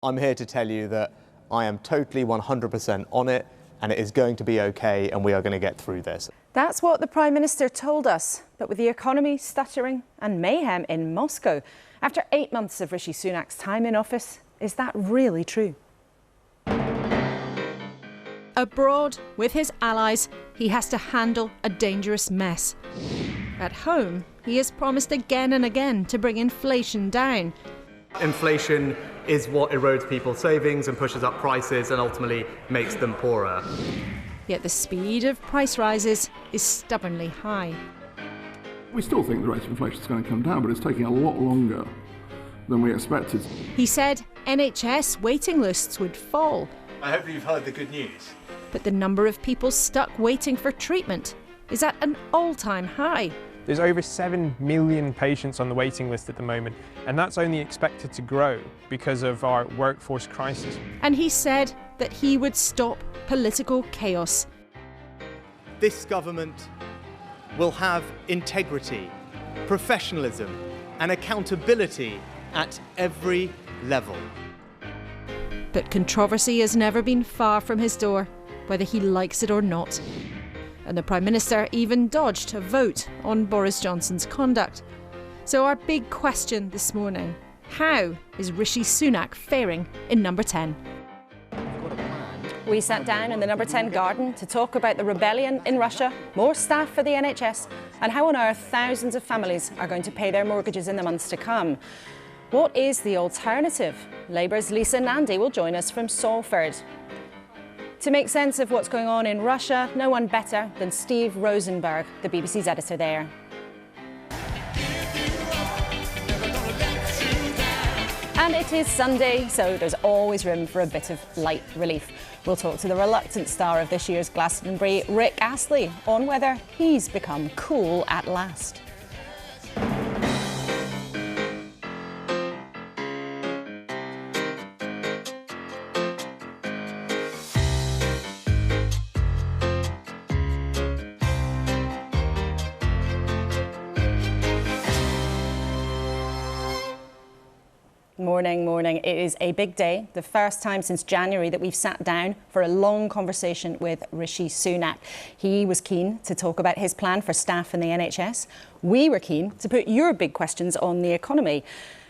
I'm here to tell you that I am totally 100% on it, and it is going to be okay, and we are going to get through this. That's what the Prime Minister told us. But with the economy stuttering and mayhem in Moscow, after 8 months of Rishi Sunak's time in office, is that really true? Abroad, with his allies, he has to handle a dangerous mess. At home, he has promised again and again to bring inflation down. Inflation is what erodes people's savings and pushes up prices and ultimately makes them poorer. Yet the speed of price rises is stubbornly high. We still think the rate of inflation is going to come down, but it's taking a lot longer than we expected. He said NHS waiting lists would fall. I hope you've heard the good news. But the number of people stuck waiting for treatment is at an all-time high. There's over 7 million patients on the waiting list at the moment, and that's only expected to grow because of our workforce crisis. And he said that he would stop political chaos. This government will have integrity, professionalism, and accountability at every level. But controversy has never been far from his door, whether he likes it or not. And the Prime Minister even dodged a vote on Boris Johnson's conduct. So our big question this morning, how is Rishi Sunak faring in number 10? We sat down in the number 10 garden to talk about the rebellion in Russia, more staff for the NHS, and how on earth thousands of families are going to pay their mortgages in the months to come. What is the alternative? Labour's Lisa Nandy will join us from Salford. To make sense of what's going on in Russia, no one better than Steve Rosenberg, the BBC's editor there. And it is Sunday, so there's always room for a bit of light relief. We'll talk to the reluctant star of this year's Glastonbury, Rick Astley, on whether he's become cool at last. Morning. It is a big day, the first time since January that we've sat down for a long conversation with Rishi Sunak. He was keen to talk about his plan for staff in the NHS. We were keen to put your big questions on the economy.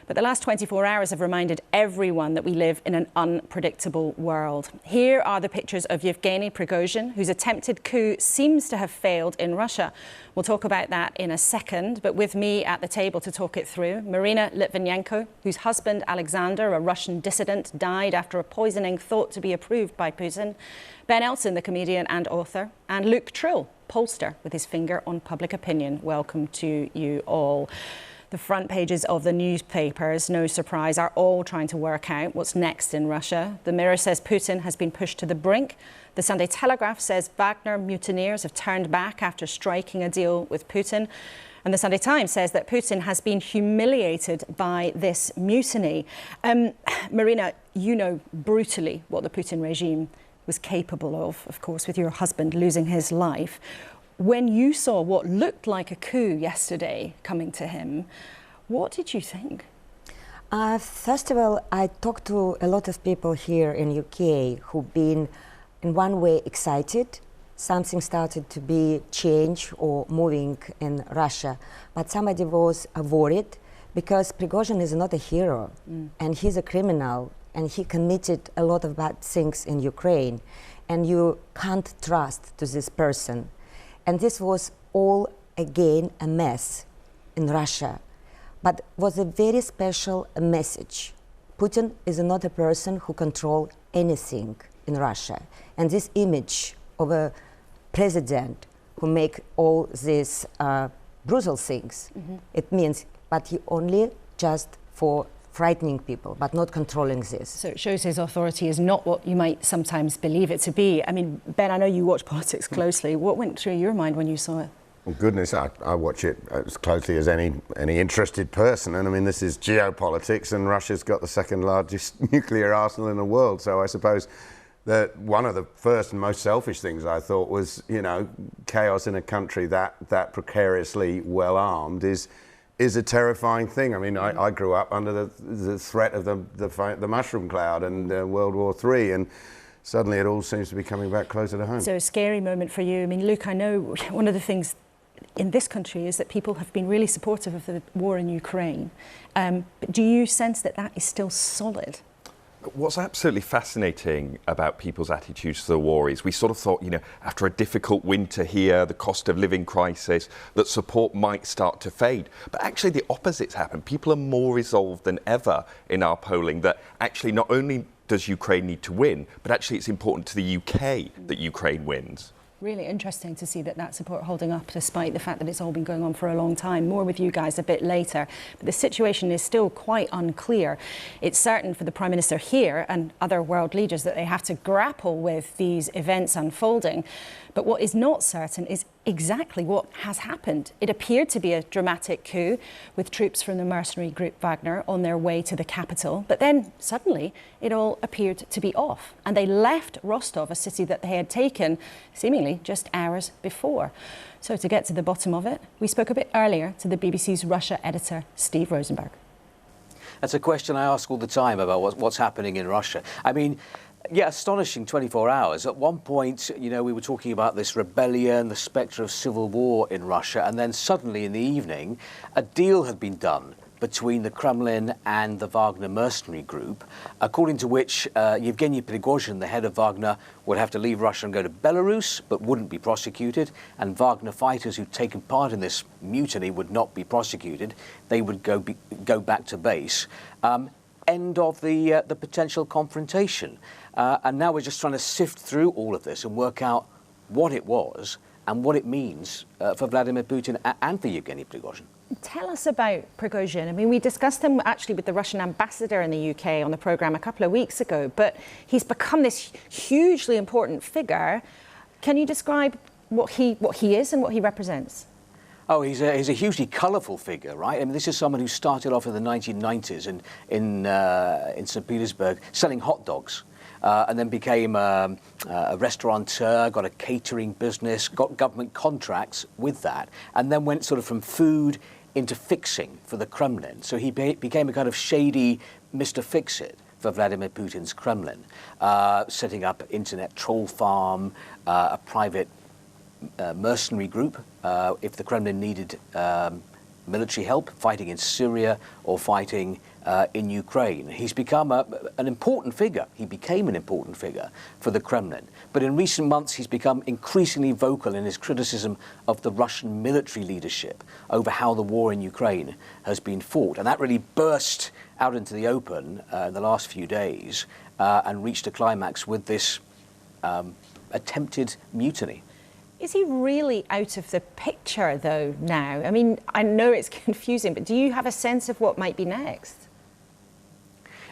But the last 24 hours have reminded everyone that we live in an unpredictable world. Here are the pictures of Yevgeny Prigozhin, whose attempted coup seems to have failed in Russia. We'll talk about that in a second, but with me at the table to talk it through, Marina Litvinenko, whose husband Alexander, a Russian dissident, died after a poisoning thought to be approved by Putin, Ben Elton, the comedian and author, and Luke Tryl, pollster, with his finger on public opinion. Welcome to you all. The front pages of the newspapers, no surprise, are all trying to work out what's next in Russia. The Mirror says Putin has been pushed to the brink. The Sunday Telegraph says Wagner mutineers have turned back after striking a deal with Putin. And the Sunday Times says that Putin has been humiliated by this mutiny. Marina, you know brutally what the Putin regime was capable of course, with your husband losing his life. When you saw what looked like a coup yesterday coming to him, what did you think? First of all, I talked to a lot of people here in UK who've been, in one way, excited. Something started to be change or moving in Russia. But somebody was worried because Prigozhin is not a hero and he's a criminal and he committed a lot of bad things in Ukraine. And you can't trust to this person. And this was all, again, a mess in Russia. But was a very special message. Putin is not a person who controls anything in Russia. And this image of a president who make all these brutal things, it means, but he only just for frightening people, but not controlling this. So it shows his authority is not what you might sometimes believe it to be. I mean, Ben, I know you watch politics closely. What went through your mind when you saw it? Well, goodness, I watch it as closely as any interested person. And I mean, this is geopolitics, and Russia's got the second largest nuclear arsenal in the world. So I suppose that one of the first and most selfish things I thought was, you know, chaos in a country that precariously well armed is is a terrifying thing. I mean, I grew up under the threat of the mushroom cloud and World War III, and suddenly it all seems to be coming back closer to home. So a scary moment for you. I mean, Luke, I know one of the things in this country is that people have been really supportive of the war in Ukraine. But do you sense that that is still solid? What's absolutely fascinating about people's attitudes to the war is we sort of thought, you know, after a difficult winter here, the cost of living crisis, that support might start to fade. But actually the opposite's happened. People are more resolved than ever in our polling that actually not only does Ukraine need to win, but actually it's important to the UK that Ukraine wins. Really interesting to see that support holding up despite the fact that it's all been going on for a long time. More with you guys a bit later. But the situation is still quite unclear. It's certain for the Prime Minister here and other world leaders that they have to grapple with these events unfolding. But what is not certain is exactly what has happened. It appeared to be a dramatic coup with troops from the mercenary group Wagner on their way to the capital. But then suddenly it all appeared to be off. And they left Rostov, a city that they had taken seemingly just hours before. So to get to the bottom of it, we spoke a bit earlier to the BBC's Russia editor, Steve Rosenberg. That's a question I ask all the time about what's happening in Russia. I mean, yeah, astonishing 24 hours. At one point, you know, we were talking about this rebellion, the spectre of civil war in Russia, and then suddenly in the evening, a deal had been done between the Kremlin and the Wagner mercenary group, according to which Yevgeny Prigozhin, the head of Wagner, would have to leave Russia and go to Belarus, but wouldn't be prosecuted, and Wagner fighters who'd taken part in this mutiny would not be prosecuted. They would go back to base. End of the potential confrontation. And now we're just trying to sift through all of this and work out what it was and what it means for Vladimir Putin and for Yevgeny Prigozhin. Tell us about Prigozhin. I mean, we discussed him actually with the Russian ambassador in the UK on the programme a couple of weeks ago, but he's become this hugely important figure. Can you describe what he is and what he represents? Oh, he's a hugely colourful figure, right? I mean, this is someone who started off in the 1990s in St. Petersburg selling hot dogs. And then became a restaurateur, got a catering business, got government contracts with that, and then went sort of from food into fixing for the Kremlin. So he became a kind of shady Mr. Fix-It for Vladimir Putin's Kremlin, setting up internet troll farm, a private mercenary group if the Kremlin needed military help fighting in Syria or fighting in Ukraine. He's become an important figure. He became an important figure for the Kremlin. But in recent months, he's become increasingly vocal in his criticism of the Russian military leadership over how the war in Ukraine has been fought. And that really burst out into the open in the last few days and reached a climax with this attempted mutiny. Is he really out of the picture, though, now? I mean, I know it's confusing, but do you have a sense of what might be next?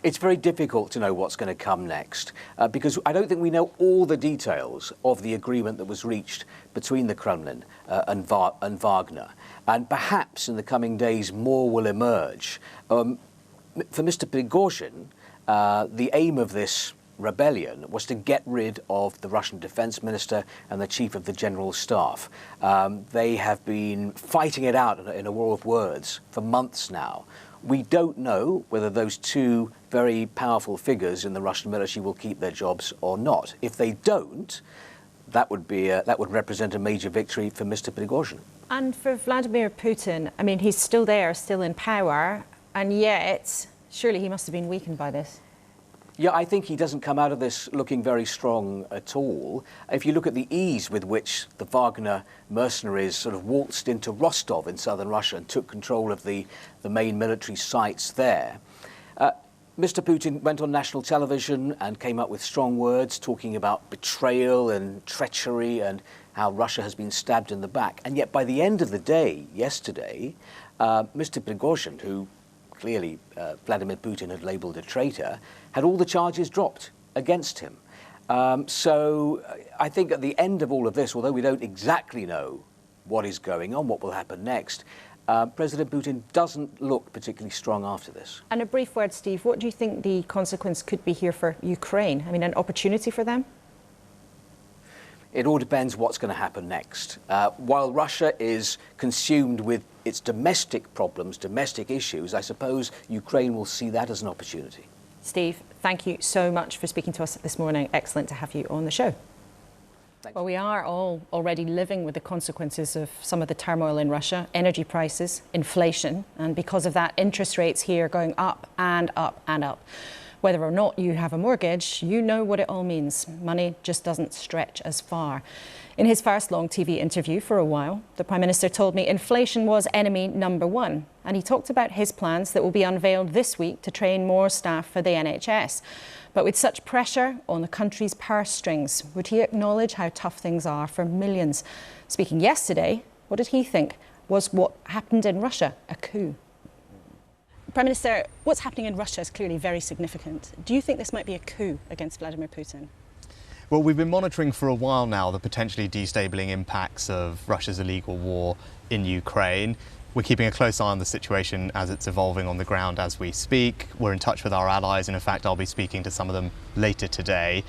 It's very difficult to know what's going to come next because I don't think we know all the details of the agreement that was reached between the Kremlin and Wagner. And perhaps in the coming days more will emerge. For Mr. Prigozhin, the aim of this rebellion was to get rid of the Russian defense minister and the chief of the general staff. They have been fighting it out in a war of words for months now. We don't know whether those two very powerful figures in the Russian military will keep their jobs or not. If they don't, that would represent a major victory for Mr. Prigozhin. And for Vladimir Putin, I mean, he's still there, still in power, and yet surely he must have been weakened by this. Yeah, I think he doesn't come out of this looking very strong at all. If you look at the ease with which the Wagner mercenaries sort of waltzed into Rostov in southern Russia and took control of the main military sites there, Mr. Putin went on national television and came up with strong words talking about betrayal and treachery and how Russia has been stabbed in the back. And yet by the end of the day, yesterday, Mr. Prigozhin, who clearly Vladimir Putin had labelled a traitor, had all the charges dropped against him. So I think at the end of all of this, although we don't exactly know what is going on, what will happen next, President Putin doesn't look particularly strong after this. And a brief word, Steve, what do you think the consequence could be here for Ukraine? I mean, an opportunity for them? it all depends what's going to happen next. While Russia is consumed with its domestic problems, domestic issues, I suppose Ukraine will see that as an opportunity. Steve, thank you so much for speaking to us this morning. Excellent to have you on the show. Well, we are all already living with the consequences of some of the turmoil in Russia, energy prices, inflation, and because of that, interest rates here going up and up and up. Whether or not you have a mortgage, you know what it all means. Money just doesn't stretch as far. In his first long TV interview for a while, the Prime Minister told me inflation was enemy number one. And he talked about his plans that will be unveiled this week to train more staff for the NHS. But with such pressure on the country's purse strings, would he acknowledge how tough things are for millions? Speaking yesterday, what did he think? Was what happened in Russia a coup? Prime Minister, what's happening in Russia is clearly very significant. Do you think this might be a coup against Vladimir Putin? Well, we've been monitoring for a while now the potentially destabilising impacts of Russia's illegal war in Ukraine. We're keeping a close eye on the situation as it's evolving on the ground as we speak. We're in touch with our allies, and in fact, I'll be speaking to some of them later today.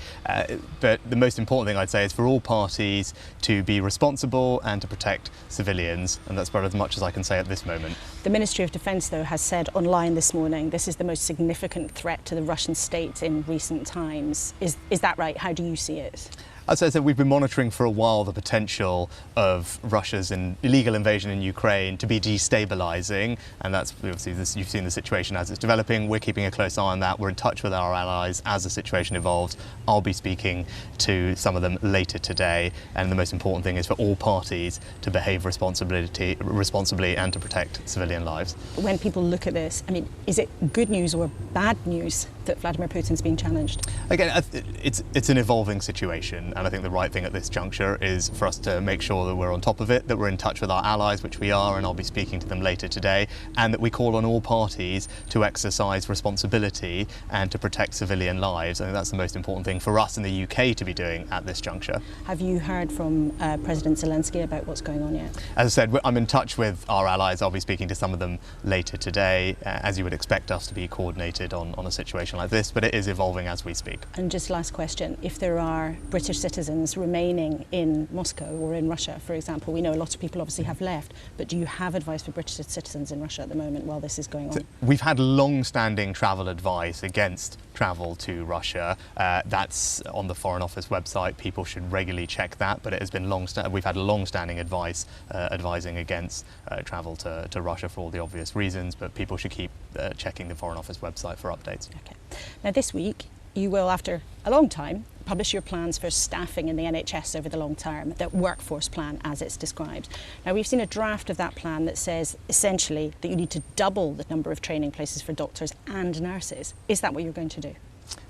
But the most important thing I'd say is for all parties to be responsible and to protect civilians, and that's about as much as I can say at this moment. The Ministry of Defence, though, has said online this morning this is the most significant threat to the Russian state in recent times. Is that right? How do you see it? As I said, we've been monitoring for a while the potential of Russia's illegal invasion in Ukraine to be destabilising, and that's obviously you've seen the situation as it's developing. We're keeping a close eye on that. We're in touch with our allies as the situation evolves. I'll be speaking to some of them later today, and the most important thing is for all parties to behave responsibly and to protect civilian lives. When people look at this, I mean, is it good news or bad news that Vladimir Putin's being challenged? Again, it's an evolving situation. And I think the right thing at this juncture is for us to make sure that we're on top of it, that we're in touch with our allies, which we are, and I'll be speaking to them later today, and that we call on all parties to exercise responsibility and to protect civilian lives. I think that's the most important thing for us in the UK to be doing at this juncture. Have you heard from President Zelensky about what's going on yet? As I said, I'm in touch with our allies. I'll be speaking to some of them later today, as you would expect us to be coordinated on a situation like this, but it is evolving as we speak. And just last question, if there are British citizens remaining in Moscow or in Russia, for example, we know a lot of people obviously have left, but do you have advice for British citizens in Russia at the moment while this is going on? We've had long-standing travel advice against travel to Russia. That's on the Foreign Office website. People should regularly check that, but it has been we've had long-standing advice advising against travel to Russia for all the obvious reasons, but people should keep checking the Foreign Office website for updates. Okay. Now this week, you will, after a long time, publish your plans for staffing in the NHS over the long term, the workforce plan as it's described. Now we've seen a draft of that plan that says essentially that you need to double the number of training places for doctors and nurses. Is that what you're going to do?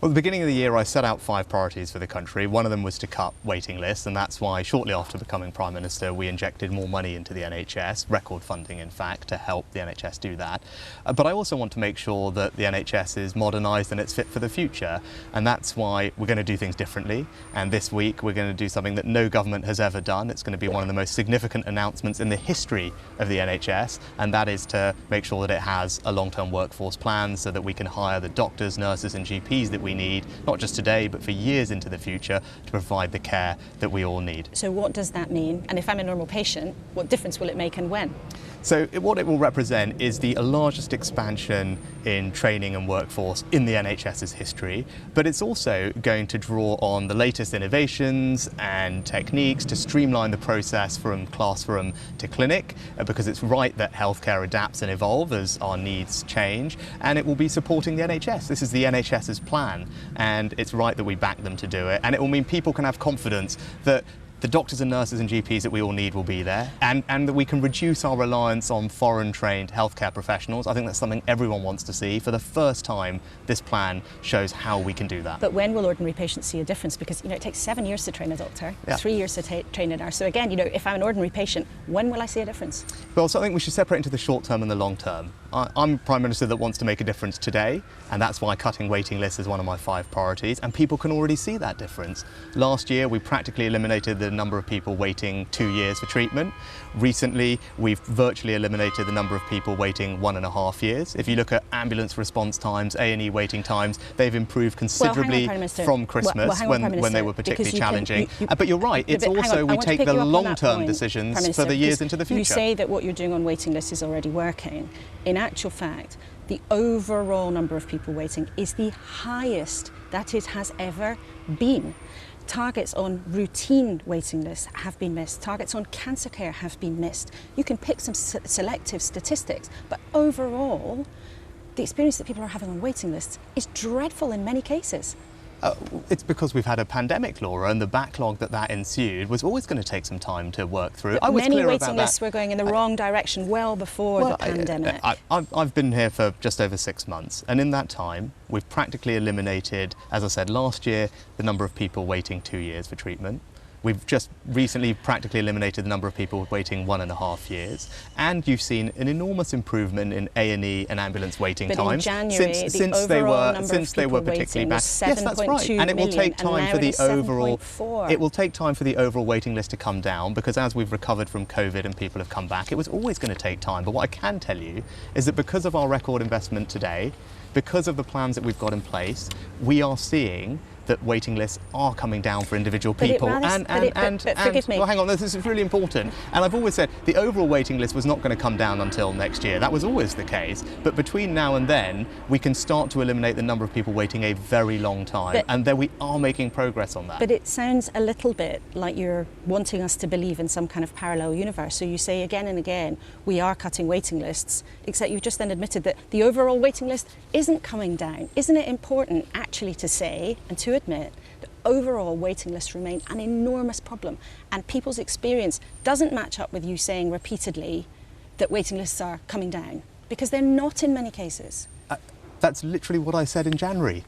Well, at the beginning of the year, I set out 5 priorities for the country. One of them was to cut waiting lists, and that's why shortly after becoming Prime Minister, we injected more money into the NHS, record funding, in fact, to help the NHS do that. But I also want to make sure that the NHS is modernised and it's fit for the future, and that's why we're going to do things differently. And this week, we're going to do something that no government has ever done. It's going to be one of the most significant announcements in the history of the NHS, and that is to make sure that it has a long-term workforce plan so that we can hire the doctors, nurses and GPs that we need, not just today, but for years into the future, to provide the care that we all need. So what does that mean? And if I'm a normal patient, what difference will it make and when? So what it will represent is the largest expansion in training and workforce in the NHS's history, but it's also going to draw on the latest innovations and techniques to streamline the process from classroom to clinic, because it's right that healthcare adapts and evolve as our needs change, and it will be supporting the NHS. This is the NHS's plan, and it's right that we back them to do it, and it will mean people can have confidence that the doctors and nurses and GPs that we all need will be there, and that we can reduce our reliance on foreign-trained healthcare professionals. I think that's something everyone wants to see. For the first time, this plan shows how we can do that. But when will ordinary patients see a difference? Because, it takes 7 years to train a doctor, yeah. 3 years to train a nurse. So again, if I'm an ordinary patient, when will I see a difference? Well, so I think we should separate into the short term and the long term. I'm a Prime Minister that wants to make a difference today, and that's why cutting waiting lists is one of my 5 priorities, and people can already see that difference. Last year, we practically eliminated the the number of people waiting 2 years for treatment. Recently, we've virtually eliminated the number of people waiting 1.5 years. If you look at ambulance response times, A&E waiting times, they've improved considerably from Christmas when they were particularly challenging. But you're right, it's also we take the long-term decisions for the years into the future. You say that what you're doing on waiting lists is already working. In actual fact, the overall number of people waiting is the highest that it has ever been. Targets on routine waiting lists have been missed. Targets on cancer care have been missed. You can pick some selective statistics, but overall, the experience that people are having on waiting lists is dreadful in many cases. It's because we've had a pandemic, Laura, and the backlog that ensued was always going to take some time to work through. I was many clear waiting about lists that. were going in the wrong direction well before the pandemic. I've been here for just over 6 months, and in that time, we've practically eliminated, as I said, last year, the number of people waiting 2 years for treatment. We've just recently practically eliminated the number of people waiting 1.5 years, and you've seen an enormous improvement in A&E and ambulance waiting times in January, since they were particularly bad. Yes, that's right, and it will take time for the overall waiting list to come down, because as we've recovered from COVID and people have come back, it was always going to take time. But what I can tell you is that because of our record investment today, because of the plans that we've got in place, we are seeing that waiting lists are coming down for individual people. Forgive me. Well, hang on, this is really important. And I've always said the overall waiting list was not going to come down until next year. That was always the case. But between now and then, we can start to eliminate the number of people waiting a very long time. And then we are making progress on that. But it sounds a little bit like you're wanting us to believe in some kind of parallel universe. So you say again and again, we are cutting waiting lists, except you've just then admitted that the overall waiting list isn't coming down. Isn't it important actually to say and to admit that overall waiting lists remain an enormous problem, and people's experience doesn't match up with you saying repeatedly that waiting lists are coming down, because they're not in many cases? That's literally what I said in January,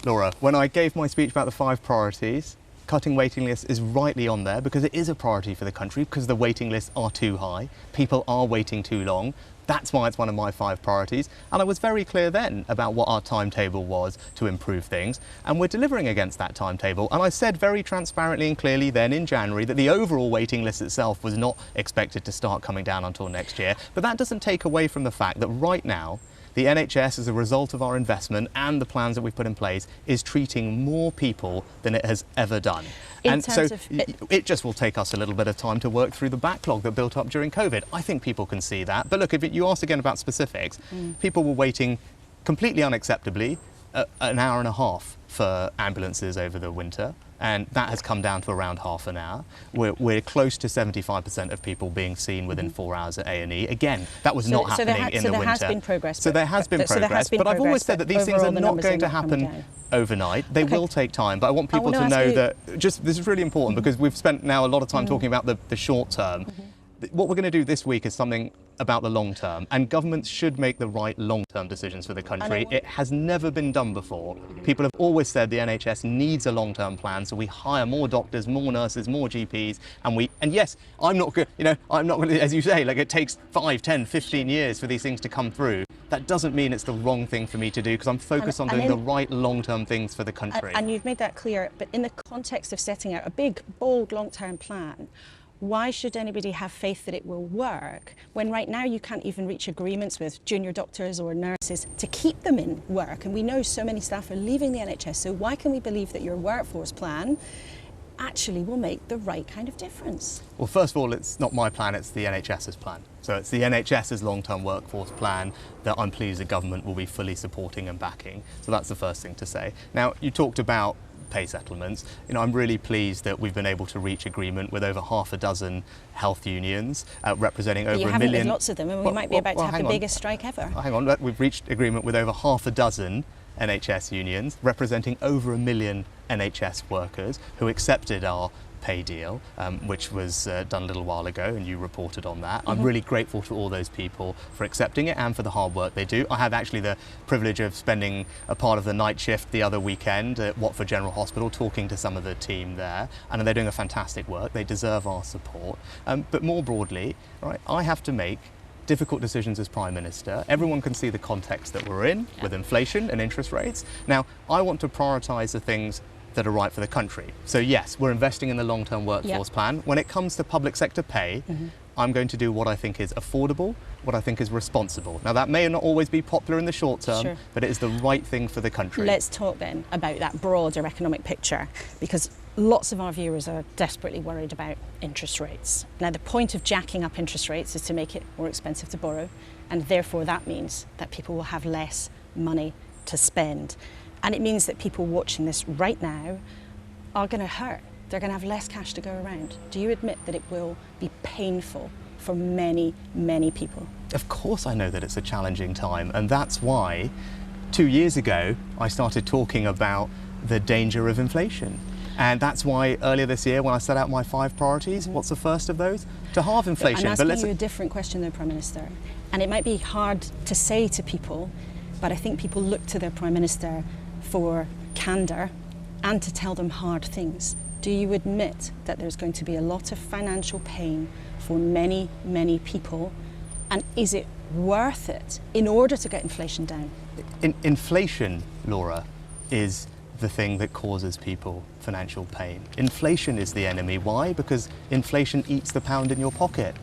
Laura. When I gave my speech about the 5 priorities, cutting waiting lists is rightly on there because it is a priority for the country, because the waiting lists are too high, people are waiting too long. That's why it's one of my 5 priorities. And I was very clear then about what our timetable was to improve things. And we're delivering against that timetable. And I said very transparently and clearly then in January that the overall waiting list itself was not expected to start coming down until next year. But that doesn't take away from the fact that right now, the NHS, as a result of our investment and the plans that we've put in place, is treating more people than it has ever done. And so it just will take us a little bit of time to work through the backlog that built up during COVID. I think people can see that. But look, if you asked again about specifics, people were waiting completely unacceptably an hour and a half for ambulances over the winter. And that has come down to around half an hour. We're close to 75% of people being seen within 4 hours at A&E. Again, that was not happening in the winter. So there has been progress. So there has been progress, but I've always said that these things are not going to happen overnight. They will take time, but I want people to know that this is really important, because we've spent now a lot of time talking about the short term. What we're going to do this week is something about the long term, and governments should make the right long-term decisions for the country. It has never been done before. People have always said the NHS needs a long-term plan, so we hire more doctors, more nurses, more GPs, and yes, I'm not going to, as you say, like it takes 5, 10, 15 years for these things to come through. That doesn't mean it's the wrong thing for me to do, because I'm focused on doing the right long-term things for the country. And you've made that clear, but in the context of setting out a big, bold, long-term plan, why should anybody have faith that it will work when right now you can't even reach agreements with junior doctors or nurses to keep them in work? And we know so many staff are leaving the NHS, so why can we believe that your workforce plan actually will make the right kind of difference? Well, first of all, it's not my plan, it's the NHS's plan. So it's the NHS's long-term workforce plan that I'm pleased the government will be fully supporting and backing. So that's the first thing to say. Now, you talked about pay settlements. I'm really pleased that we've been able to reach agreement with over half a dozen health unions representing over 1 million. With lots of them, and we might be about to have the biggest strike ever. Hang on, we've reached agreement with over half a dozen NHS unions representing over 1 million NHS workers who accepted our pay deal, which was done a little while ago, and you reported on that. I'm really grateful to all those people for accepting it and for the hard work they do. I had actually the privilege of spending a part of the night shift the other weekend at Watford General Hospital talking to some of the team there, and they're doing a fantastic work. They deserve our support. But more broadly, right, I have to make difficult decisions as Prime Minister. Everyone can see the context that we're in with inflation and interest rates. Now, I want to prioritise the things that are right for the country. So yes, we're investing in the long-term workforce plan. When it comes to public sector pay, I'm going to do what I think is affordable, what I think is responsible. Now that may not always be popular in the short term, but it is the right thing for the country. Let's talk then about that broader economic picture, because lots of our viewers are desperately worried about interest rates. Now the point of jacking up interest rates is to make it more expensive to borrow, and therefore that means that people will have less money to spend. And it means that people watching this right now are going to hurt. They're going to have less cash to go around. Do you admit that it will be painful for many, many people? Of course I know that it's a challenging time, and that's why 2 years ago I started talking about the danger of inflation. And that's why earlier this year when I set out my 5 priorities, what's the first of those? To halve inflation. I'm asking you a different question though, Prime Minister. And it might be hard to say to people, but I think people look to their Prime Minister for candour and to tell them hard things. Do you admit that there's going to be a lot of financial pain for many, many people? And is it worth it in order to get inflation down? Inflation, Laura, is the thing that causes people financial pain. Inflation is the enemy. Why? Because inflation eats the pound in your pocket.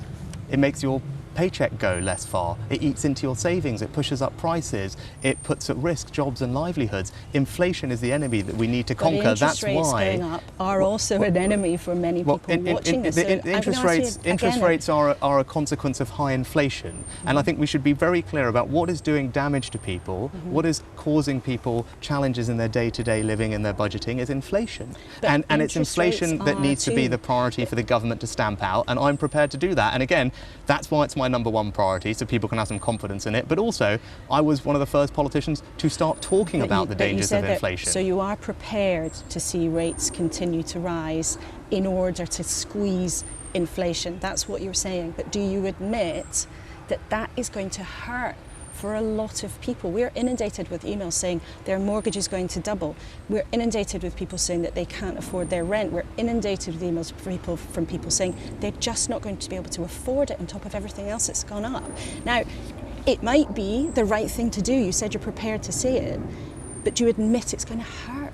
It makes your paycheck go less far. It eats into your savings. It pushes up prices. It puts at risk jobs and livelihoods. Inflation is the enemy that we need to conquer. That's why interest rates going up are also an enemy for many people watching this. Interest rates are a consequence of high inflation, and I think we should be very clear about what is doing damage to people, what is causing people challenges in their day-to-day living and their budgeting is inflation. And it's inflation that needs to be the priority for the government to stamp out, and I'm prepared to do that. And again, that's why it's my number one priority, so people can have some confidence in it. But also, I was one of the first politicians to start talking about the dangers of inflation. So you are prepared to see rates continue to rise in order to squeeze inflation. That's what you're saying. But do you admit that that is going to hurt for a lot of people? We're inundated with emails saying their mortgage is going to double. We're inundated with people saying that they can't afford their rent. We're inundated with emails from people saying they're just not going to be able to afford it on top of everything else that's gone up. Now, it might be the right thing to do. You said you're prepared to say it, but do you admit it's going to hurt?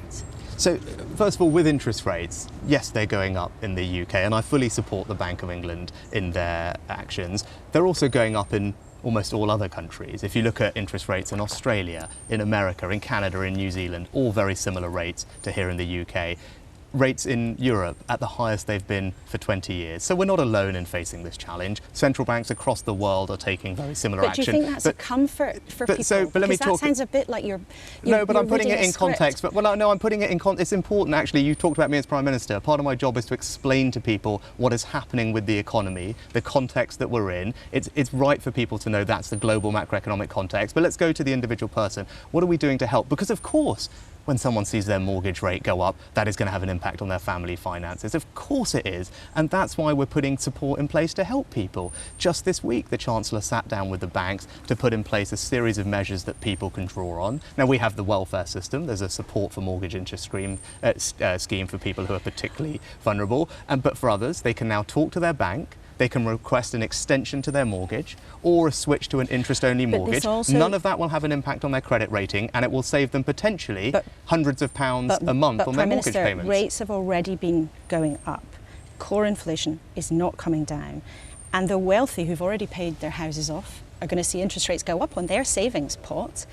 So, first of all, with interest rates, yes, they're going up in the UK, and I fully support the Bank of England in their actions. They're also going up in almost all other countries. If you look at interest rates in Australia, in America, in Canada, in New Zealand, all very similar rates to here in the UK. Rates in Europe at the highest they've been for 20 years. So we're not alone in facing this challenge. Central banks across the world are taking very similar action. But do you think that's a comfort for people? But let me talk. That sounds a bit like you're no, but I'm putting it in script. context. But I'm putting it in context. It's important, actually. You talked about me as Prime Minister. Part of my job is to explain to people what is happening with the economy, the context that we're in. It's right for people to know that's the global macroeconomic context. But let's go to the individual person. What are we doing to help? Because of course, when someone sees their mortgage rate go up, that is going to have an impact on their family finances. Of course it is. And that's why we're putting support in place to help people. Just this week, the Chancellor sat down with the banks to put in place a series of measures that people can draw on. Now, we have the welfare system. There's a support for mortgage interest scheme for people who are particularly vulnerable. But for others, they can now talk to their bank. They can request an extension to their mortgage or a switch to an interest-only mortgage. None of that will have an impact on their credit rating, and it will save them potentially hundreds of pounds a month on their mortgage payments. Rates have already been going up. Core inflation is not coming down. And the wealthy who've already paid their houses off are going to see interest rates go up on their savings pot.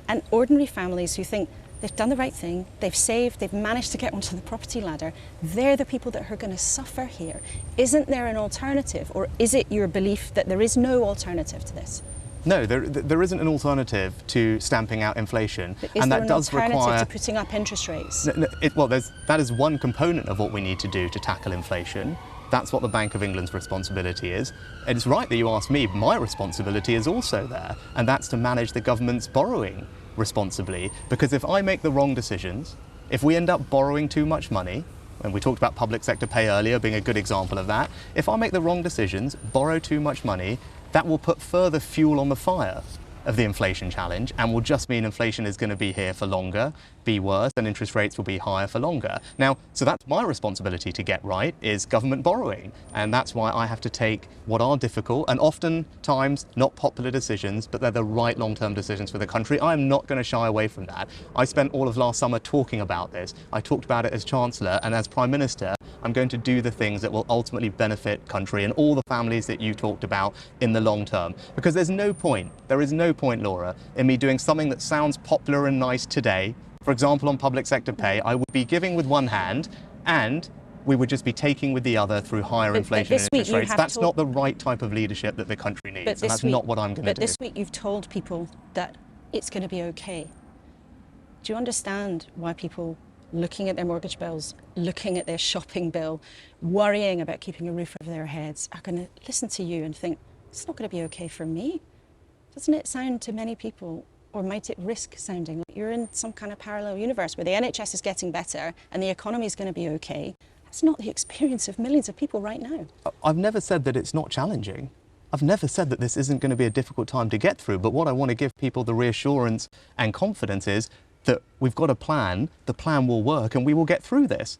And ordinary families who think they've done the right thing, they've saved, they've managed to get onto the property ladder, they're the people that are going to suffer here. Isn't there an alternative, or is it your belief that there is no alternative to this? No, there isn't an alternative to stamping out inflation, and that does require... Is there an alternative to putting up interest rates? That is one component of what we need to do to tackle inflation. That's what the Bank of England's responsibility is. And it's right that you asked me. My responsibility is also there, and that's to manage the government's borrowing responsibly. Because if I make the wrong decisions, if we end up borrowing too much money, and we talked about public sector pay earlier being a good example of that, if I make the wrong decisions, borrow too much money, that will put further fuel on the fire of the inflation challenge and will just mean inflation is going to be here for longer, be worse, and interest rates will be higher for longer. Now, so that's my responsibility to get right, is government borrowing. And that's why I have to take what are difficult and oftentimes not popular decisions, but they're the right long-term decisions for the country. I'm not going to shy away from that. I spent all of last summer talking about this. I talked about it as Chancellor, and as Prime Minister, I'm going to do the things that will ultimately benefit country and all the families that you talked about in the long term. Because there is no point, Laura, in me doing something that sounds popular and nice today. For example, on public sector pay, I would be giving with one hand and we would just be taking with the other through higher inflation and interest rates. That's not the right type of leadership that the country needs, and that's not what I'm going to do. But this week you've told people that it's going to be okay. Do you understand why people looking at their mortgage bills, looking at their shopping bill, worrying about keeping a roof over their heads, are going to listen to you and think, it's not going to be okay for me? Doesn't it sound to many people, or might it risk sounding like you're in some kind of parallel universe where the NHS is getting better and the economy is going to be okay? That's not the experience of millions of people right now. I've never said that it's not challenging. I've never said that this isn't going to be a difficult time to get through, but what I want to give people the reassurance and confidence is that we've got a plan, the plan will work, and we will get through this.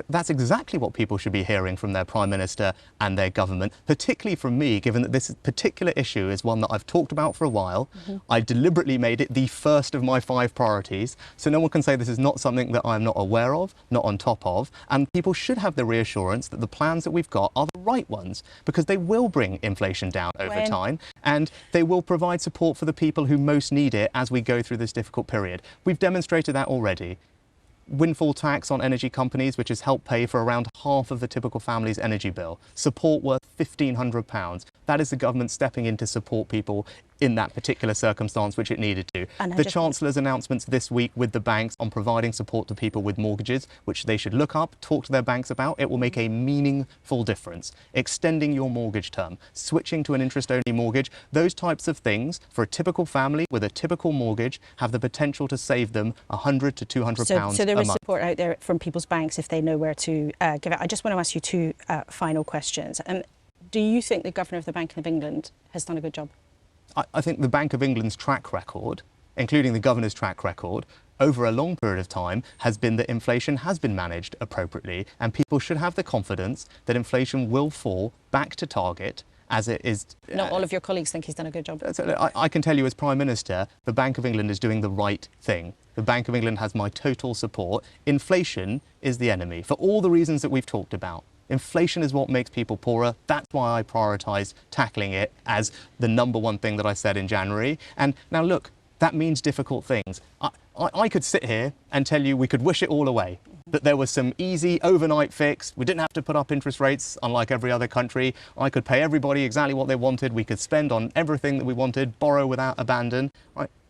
That's exactly what people should be hearing from their Prime Minister and their government, particularly from me, given that this particular issue is one that I've talked about for a while. I've deliberately made it the first of my 5 priorities, so no one can say this is not something that I'm not aware of, not on top of, and people should have the reassurance that the plans that we've got are the right ones, because they will bring inflation down over time, and they will provide support for the people who most need it as we go through this difficult period. We've demonstrated that already. Windfall tax on energy companies, which has helped pay for around half of the typical family's energy bill. Support worth £1,500. That is the government stepping in to support people in that particular circumstance which it needed to. The Chancellor's announcements this week with the banks on providing support to people with mortgages, which they should look up, talk to their banks about, it will make a meaningful difference. Extending your mortgage term, switching to an interest-only mortgage, those types of things for a typical family with a typical mortgage have the potential to save them £100 to £200 a month. So there is support out there from people's banks if they know where to give it. I just want to ask you 2 final questions. Do you think the Governor of the Bank of England has done a good job? I think the Bank of England's track record, including the Governor's track record, over a long period of time has been that inflation has been managed appropriately, and people should have the confidence that inflation will fall back to target as it is. Not all of your colleagues think he's done a good job. I can tell you as Prime Minister, the Bank of England is doing the right thing. The Bank of England has my total support. Inflation is the enemy, for all the reasons that we've talked about. Inflation is what makes people poorer. That's why I prioritised tackling it as the #1 thing that I said in January. And now look, that means difficult things. I could sit here and tell you we could wish it all away, that there was some easy overnight fix. We didn't have to put up interest rates, unlike every other country. I could pay everybody exactly what they wanted. We could spend on everything that we wanted, borrow without abandon.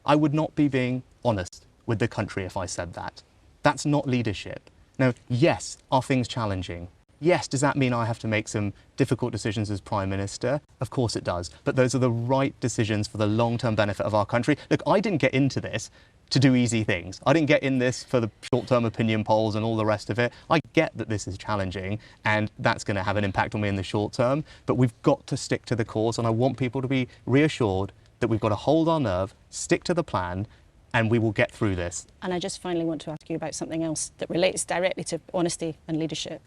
I would not be being honest with the country if I said that. That's not leadership. Now, yes, are things challenging? Yes, does that mean I have to make some difficult decisions as Prime Minister? Of course it does. But those are the right decisions for the long-term benefit of our country. Look, I didn't get into this to do easy things. I didn't get in this for the short-term opinion polls and all the rest of it. I get that this is challenging and that's going to have an impact on me in the short term, but we've got to stick to the course, and I want people to be reassured that we've got to hold our nerve, stick to the plan, and we will get through this. And I just finally want to ask you about something else that relates directly to honesty and leadership.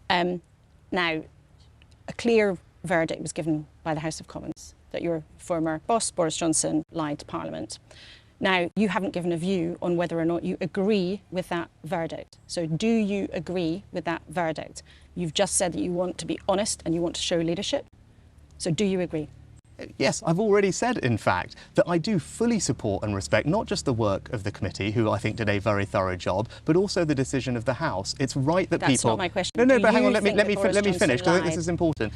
Now, a clear verdict was given by the House of Commons that your former boss, Boris Johnson, lied to Parliament. Now, you haven't given a view on whether or not you agree with that verdict. So do you agree with that verdict? You've just said that you want to be honest and you want to show leadership. So do you agree? Yes, I've already said, in fact, that I do fully support and respect not just the work of the committee, who I think did a very thorough job, but also the decision of the House. It's right that people... That's not my question. No, but hang on, let me finish, because I think this is important.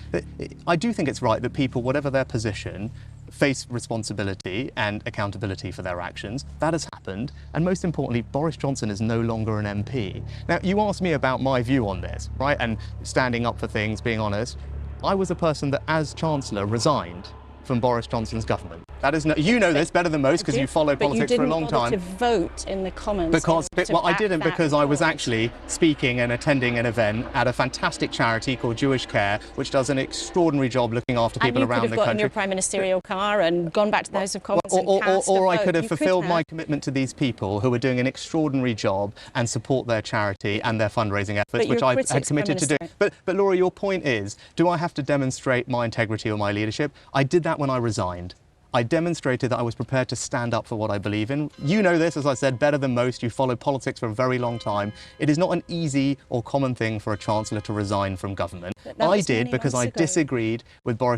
I do think it's right that people, whatever their position, face responsibility and accountability for their actions. That has happened, and most importantly, Boris Johnson is no longer an MP. Now, you asked me about my view on this, right, and standing up for things, being honest. I was a person that, as Chancellor, resigned from Boris Johnson's government. That is you know this better than most because you follow politics for a long time. But you didn't bother to vote in the Commons. Well, I didn't because I was actually speaking and attending an event at a fantastic charity called Jewish Care, which does an extraordinary job looking after people around the country. And you could have gotten your prime ministerial car and gone back to the House of Commons and cast a or I vote. could have fulfilled my commitment to these people who are doing an extraordinary job and support their charity and their fundraising efforts, which I had committed to do. But Laura, your point is, do I have to demonstrate my integrity or my leadership? I did that when I resigned. I demonstrated that I was prepared to stand up for what I believe in. You know this, as I said, better than most. You followed politics for a very long time. It is not an easy or common thing for a chancellor to resign from government. I did because I disagreed with But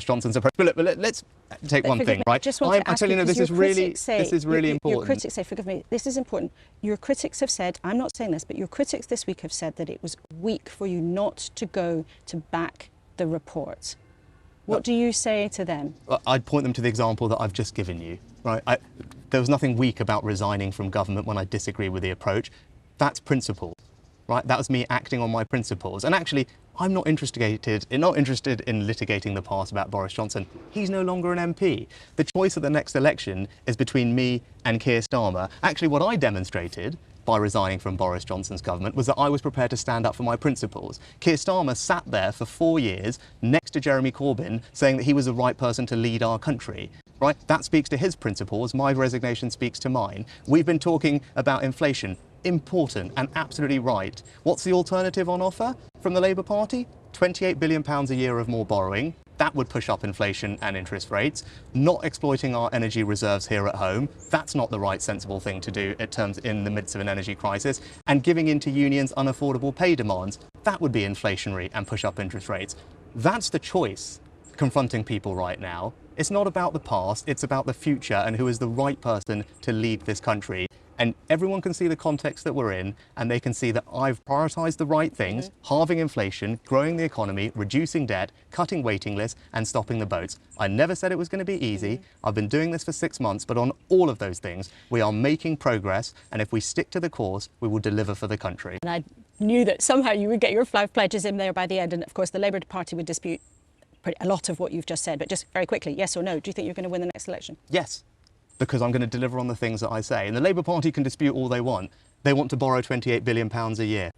let's take one thing, right? I'm telling you, this is really important. Your critics say, forgive me, this is important. Your critics have said, I'm not saying this, but your critics this week have said that it was weak for you not to go to back the report. What do you say to them? I'd point them to the example that I've just given you. Right? There was nothing weak about resigning from government when I disagree with the approach. That's principle. Right? That was me acting on my principles. And actually, I'm not interested in litigating the past about Boris Johnson. He's no longer an MP. The choice at the next election is between me and Keir Starmer. Actually, what I demonstrated by resigning from Boris Johnson's government was that I was prepared to stand up for my principles. Keir Starmer sat there for 4 years next to Jeremy Corbyn saying that he was the right person to lead our country. Right? That speaks to his principles. My resignation speaks to mine. We've been talking about inflation. Important and absolutely right. What's the alternative on offer from the Labour Party? £28 billion a year of more borrowing. That would push up inflation and interest rates. Not exploiting our energy reserves here at home. That's not the right sensible thing to do in the midst of an energy crisis. And giving in to unions' unaffordable pay demands. That would be inflationary and push up interest rates. That's the choice confronting people right now. It's not about the past, it's about the future and who is the right person to lead this country. And everyone can see the context that we're in, and they can see that I've prioritised the right things, halving inflation, growing the economy, reducing debt, cutting waiting lists, and stopping the boats. I never said it was going to be easy. I've been doing this for 6 months, but on all of those things, we are making progress, and if we stick to the course, we will deliver for the country. And I knew that somehow you would get your 5 pledges in there by the end, and of course the Labour Party would dispute a lot of what you've just said, but just very quickly, yes or no, do you think you're going to win the next election? Yes. Because I'm going to deliver on the things that I say. And the Labour Party can dispute all they want. They want to borrow £28 billion a year.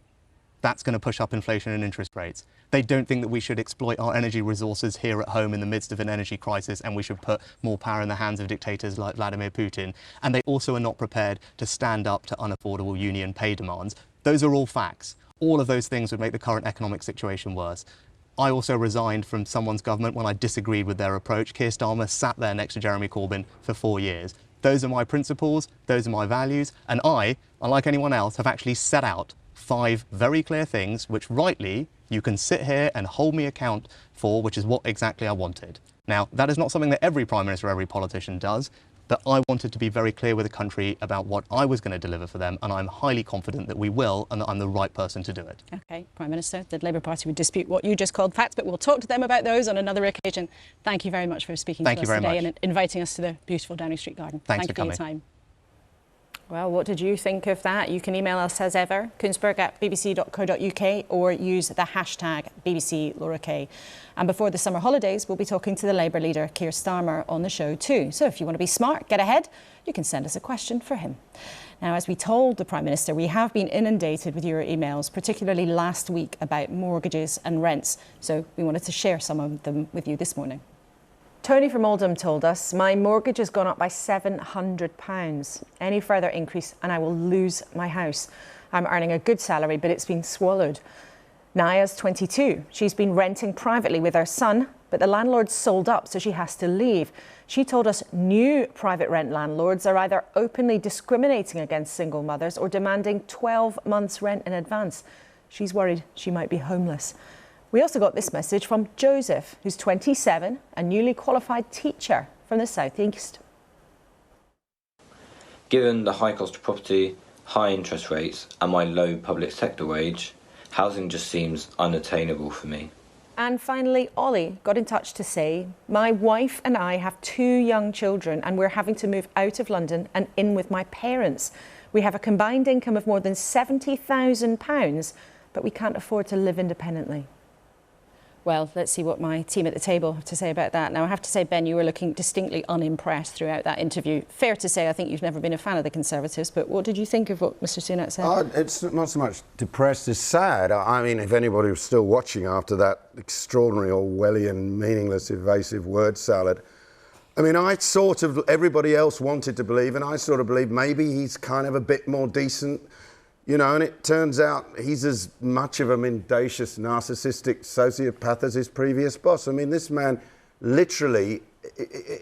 That's going to push up inflation and interest rates. They don't think that we should exploit our energy resources here at home in the midst of an energy crisis and we should put more power in the hands of dictators like Vladimir Putin. And they also are not prepared to stand up to unaffordable union pay demands. Those are all facts. All of those things would make the current economic situation worse. I also resigned from someone's government when I disagreed with their approach. Keir Starmer sat there next to Jeremy Corbyn for 4 years. Those are my principles, those are my values, and I, unlike anyone else, have actually set out 5 very clear things which rightly you can sit here and hold me account for, which is what exactly I wanted. Now, that is not something that every Prime Minister or every politician does, but I wanted to be very clear with the country about what I was going to deliver for them, and I'm highly confident that we will, and that I'm the right person to do it. OK, Prime Minister, the Labour Party would dispute what you just called facts, but we'll talk to them about those on another occasion. Thank you very much for speaking to us today and inviting us to the beautiful Downing Street Garden. Thanks for coming. Thank you for your time. Well, what did you think of that? You can email us as ever, Kuenssberg@bbc.co.uk, or use the hashtag #BBCLauraK. And before the summer holidays, we'll be talking to the Labour leader, Keir Starmer, on the show too. So if you want to be smart, get ahead, you can send us a question for him. Now, as we told the Prime Minister, we have been inundated with your emails, particularly last week about mortgages and rents. So we wanted to share some of them with you this morning. Tony from Oldham told us, my mortgage has gone up by £700. Any further increase and I will lose my house. I'm earning a good salary, but it's been swallowed. Naya's 22. She's been renting privately with her son, but the landlord's sold up, so she has to leave. She told us new private rent landlords are either openly discriminating against single mothers or demanding 12 months' rent in advance. She's worried she might be homeless. We also got this message from Joseph, who's 27, a newly qualified teacher from the southeast. Given the high cost of property, high interest rates and my low public sector wage, housing just seems unattainable for me. And finally, Ollie got in touch to say, my wife and I have 2 young children and we're having to move out of London and in with my parents. We have a combined income of more than £70,000, but we can't afford to live independently. Well, let's see what my team at the table have to say about that. Now, I have to say, Ben, you were looking distinctly unimpressed throughout that interview. Fair to say, I think you've never been a fan of the Conservatives, but what did you think of what Mr Sunak said? It's not so much depressed as sad. I mean, if anybody was still watching after that extraordinary Orwellian, meaningless, evasive word salad, I mean, everybody else wanted to believe, and I sort of believe maybe he's kind of a bit more decent. You know, and it turns out he's as much of a mendacious, narcissistic sociopath as his previous boss. I mean, this man literally,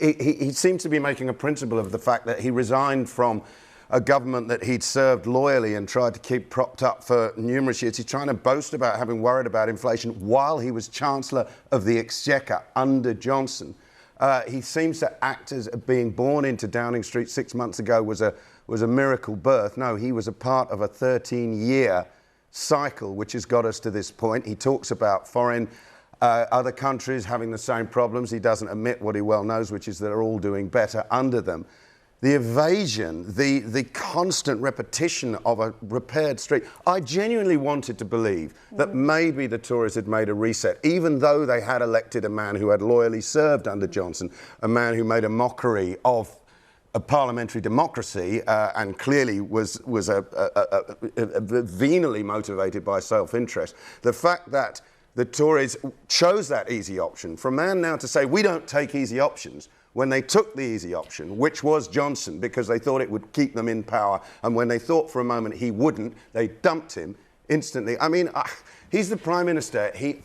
he seems to be making a principle of the fact that he resigned from a government that he'd served loyally and tried to keep propped up for numerous years. He's trying to boast about having worried about inflation while he was Chancellor of the Exchequer under Johnson. He seems to act as being born into Downing Street 6 months ago was a miracle birth. No, he was a part of a 13-year cycle which has got us to this point. He talks about other countries having the same problems. He doesn't admit what he well knows, which is that they're all doing better under them. The evasion, the constant repetition of a repaired street. I genuinely wanted to believe that maybe the Tories had made a reset, even though they had elected a man who had loyally served under Johnson, a man who made a mockery of a parliamentary democracy and clearly was venally motivated by self-interest. The fact that the Tories chose that easy option, for a man now to say, we don't take easy options, when they took the easy option, which was Johnson, because they thought it would keep them in power, and when they thought for a moment he wouldn't, they dumped him instantly. I mean, he's the Prime Minister. He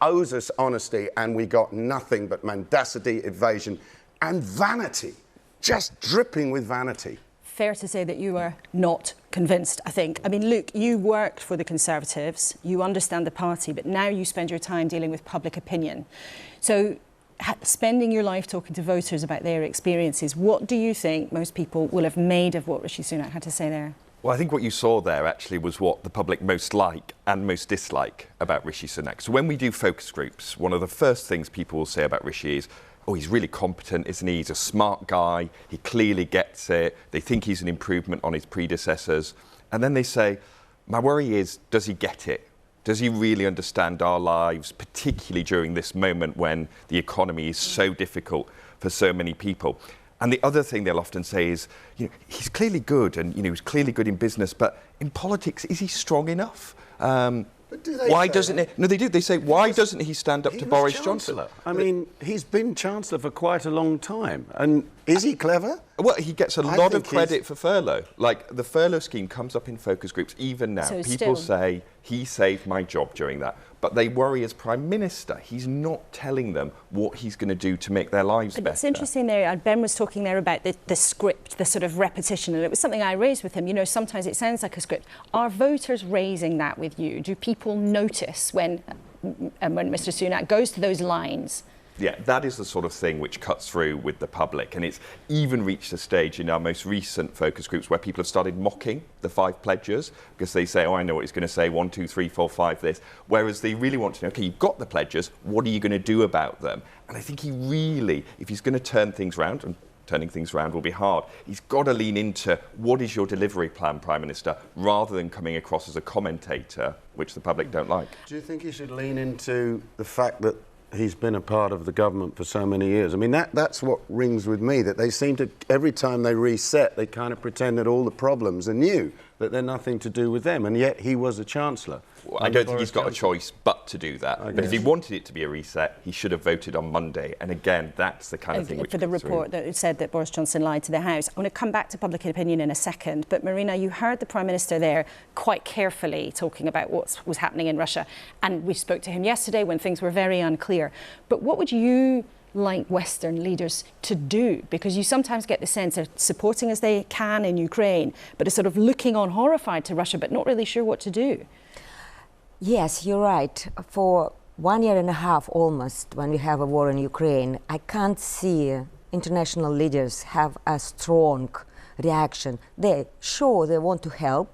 owes us honesty, and we got nothing but mendacity, evasion, and vanity. Just dripping with vanity. Fair to say that you are not convinced, I think. I mean, Luke, you worked for the Conservatives, you understand the party, but now you spend your time dealing with public opinion. So, spending your life talking to voters about their experiences, what do you think most people will have made of what Rishi Sunak had to say there? Well, I think what you saw there actually was what the public most like and most dislike about Rishi Sunak. So when we do focus groups, one of the first things people will say about Rishi is, oh, he's really competent, isn't he? He's a smart guy. He clearly gets it. They think he's an improvement on his predecessors. And then they say, my worry is, does he get it? Does he really understand our lives, particularly during this moment when the economy is so difficult for so many people? And the other thing they'll often say is, you know, he's clearly good and, you know, he's clearly good in business, but in politics, is he strong enough? But do they why say doesn't that? he? No, they do. They say, why doesn't he stand up to Boris Johnson? I mean, he's been Chancellor for quite a long time. And is he clever? Well, he gets a lot of credit for furlough. Like, the furlough scheme comes up in focus groups even now. So people say, he saved my job during that. But they worry as Prime Minister. He's not telling them what he's going to do to make their lives better. It's interesting there, Ben was talking there about the script, the sort of repetition, and it was something I raised with him. You know, sometimes it sounds like a script. Are voters raising that with you? Do people notice when Mr Sunak goes to those lines? Yeah, that is the sort of thing which cuts through with the public, and it's even reached a stage in our most recent focus groups where people have started mocking the 5 pledges because they say, oh, I know what he's going to say, 1, 2, 3, 4, 5 this, whereas they really want to know, okay, you've got the pledges, what are you going to do about them? And I think he really, if he's going to turn things around, and turning things around will be hard, he's got to lean into what is your delivery plan, Prime Minister, rather than coming across as a commentator, which the public don't like. Do you think he should lean into the fact that he's been a part of the government for so many years? I mean, that's what rings with me, that they seem to, every time they reset, they kind of pretend that all the problems are new, that they're nothing to do with them, and yet he was a Chancellor. Well, I don't think he's got a choice but to do that. But if he wanted it to be a reset, he should have voted on Monday. And again, that's the kind of thing which for the report that said that Boris Johnson lied to the House. I'm going to come back to public opinion in a second. But Marina, you heard the Prime Minister there quite carefully talking about what was happening in Russia. And we spoke to him yesterday when things were very unclear. But what would you like Western leaders to do? Because you sometimes get the sense they're supporting as they can in Ukraine, but are sort of looking on horrified to Russia, but not really sure what to do. Yes, you're right. For 1.5 years almost, when we have a war in Ukraine, I can't see international leaders have a strong reaction. They want to help.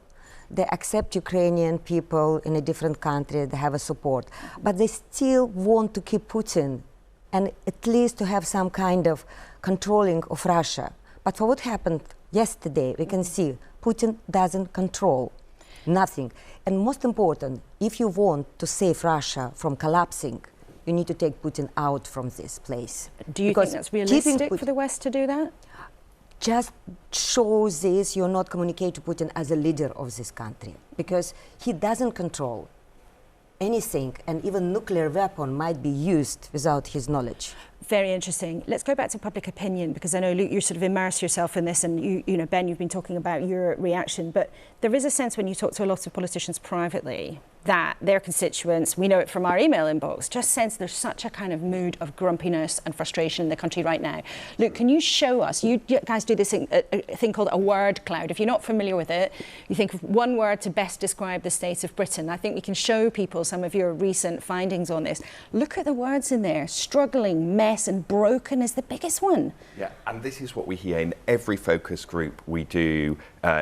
They accept Ukrainian people in a different country. They have a support. But they still want to keep Putin and at least to have some kind of controlling of Russia. But for what happened yesterday, we can see Putin doesn't control nothing. And most important, if you want to save Russia from collapsing, you need to take Putin out from this place. Do you think that's realistic for the West to do that? Just show this, you're not communicating to Putin as a leader of this country, because he doesn't control anything, and even nuclear weapon might be used without his knowledge. Very interesting. Let's go back to public opinion, because I know, Luke, you sort of immerse yourself in this, and you know, Ben, you've been talking about your reaction, but there is a sense when you talk to a lot of politicians privately that their constituents, we know it from our email inbox, just sense there's such a kind of mood of grumpiness and frustration in the country right now. Luke, can you show us, you guys do this thing, a thing called a word cloud. If you're not familiar with it, you think of one word to best describe the state of Britain. I think we can show people some of your recent findings on this. Look at the words in there. Struggling, mess and broken is the biggest one. Yeah, and this is what we hear in every focus group we do,